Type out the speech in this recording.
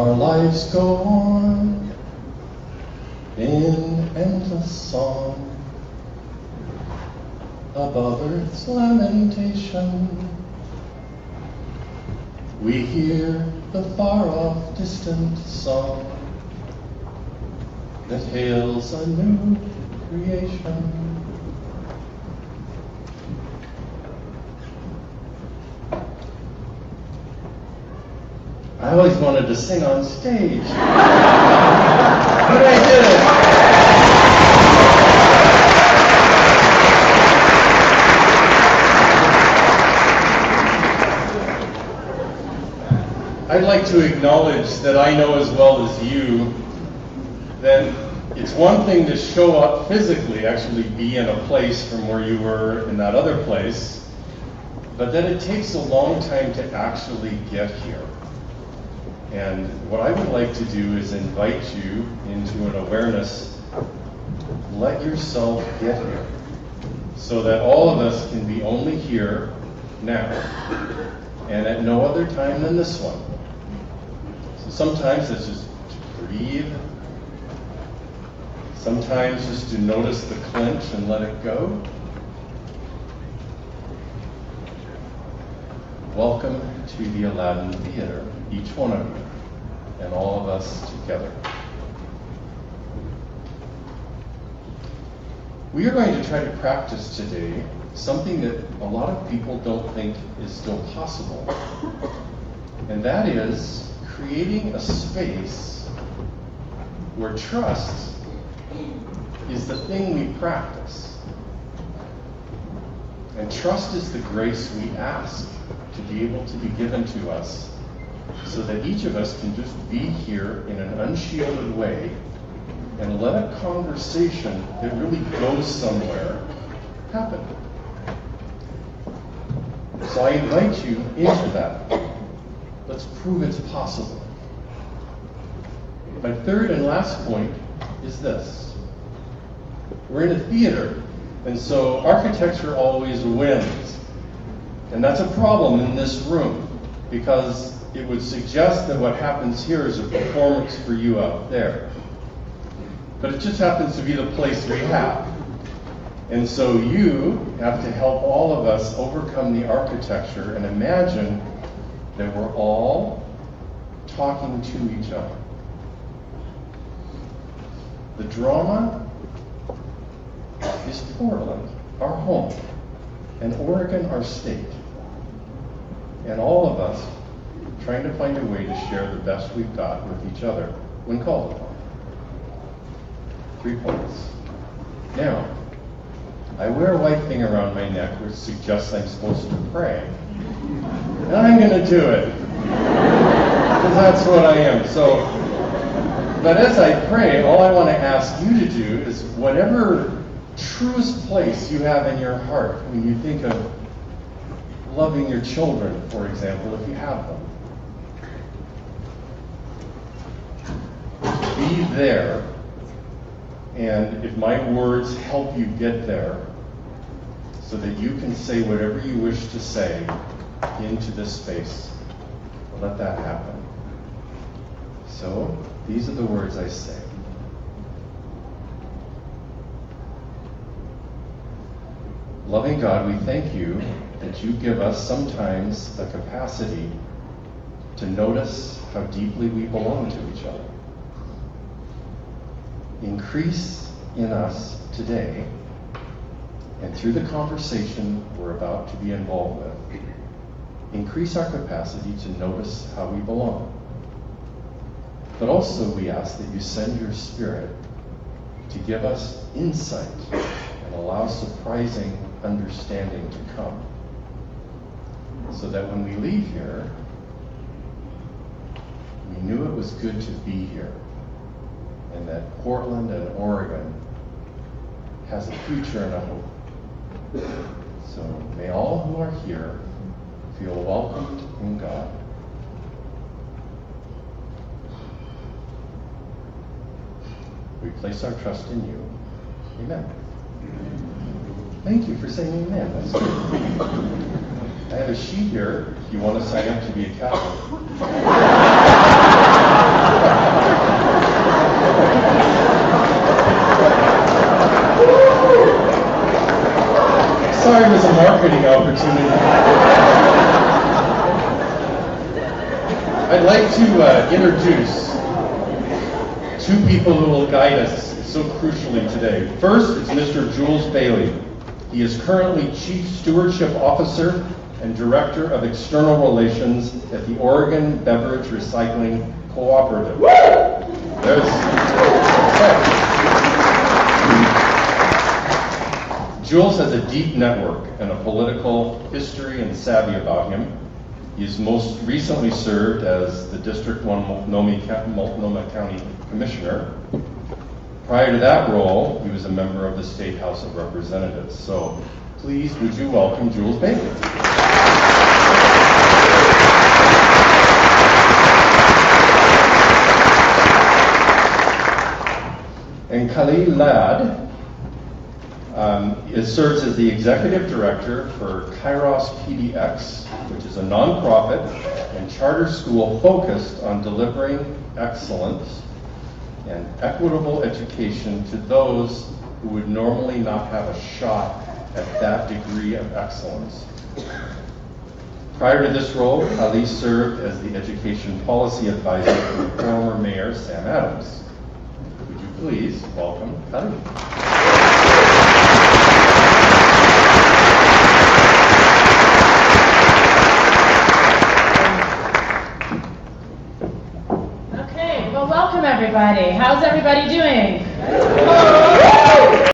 Our lives go on in endless song above earth's lamentation. We hear the far-off distant song that hails a new creation. I always wanted to sing on stage. But I didn't. I'd like to acknowledge that I know as well as you that it's one thing to show up physically, actually be in a place from where you were in that other place, but that it takes a long time to actually get here. And what I would like to do is invite you into an awareness. Let yourself get here so that all of us can be only here now and at no other time than this one. So sometimes it's just to breathe. Sometimes just to notice the clench and let it go. Welcome to the Aladdin Theater, each one of you, and all of us together. We are going to try to practice today something that a lot of people don't think is still possible, and that is creating a space where trust is the thing we practice. And trust is the grace we ask to be able to be given to us so that each of us can just be here in an unshielded way and let a conversation that really goes somewhere happen. So I invite you into that. Let's prove it's possible. My third and last point is this. We're in a theater, and so architecture always wins. And that's a problem in this room, because it would suggest that what happens here is a performance for you out there. But it just happens to be the place we have. And so you have to help all of us overcome the architecture and imagine that we're all talking to each other. The drama is Portland, our home, and Oregon, our state. And all of us trying to find a way to share the best we've got with each other when called upon. 3 points. Now, I wear a white thing around my neck which suggests I'm supposed to pray. And I'm going to do it. Because that's what I am. So, but as I pray, all I want to ask you to do is whatever truest place you have in your heart when you think of loving your children, for example, if you have them. Be there, and if my words help you get there, so that you can say whatever you wish to say into this space, let that happen. So, these are the words I say. Loving God, we thank you that you give us sometimes the capacity to notice how deeply we belong to each other. Increase in us today, and through the conversation we're about to be involved with, increase our capacity to notice how we belong. But also we ask that you send your Spirit to give us insight and allow surprising understanding to come, so that when we leave here, we knew it was good to be here, and that Portland and Oregon has a future and a hope. So may all who are here feel welcomed in God. We place our trust in you. Amen. Thank you for saying amen. That's good. I have a sheet here if you want to sign up to be a Catholic. marketing opportunity. I'd like to introduce two people who will guide us so crucially today. First, it's Mr. Jules Bailey. He is currently Chief Stewardship Officer and Director of External Relations at the Oregon Beverage Recycling Cooperative. Jules has a deep network and a political history and savvy about him. He has most recently served as the District 1 Multnomah County Commissioner. Prior to that role, he was a member of the State House of Representatives. So please, would you welcome Jules Bailey. And Khalil Ladd serves as the Executive Director for Kairos PDX, which is a nonprofit and charter school focused on delivering excellence and equitable education to those who would normally not have a shot at that degree of excellence. Prior to this role, Ali served as the Education Policy Advisor for the former Mayor Sam Adams. Would you please welcome Ali? Okay, well, welcome everybody. How's everybody doing?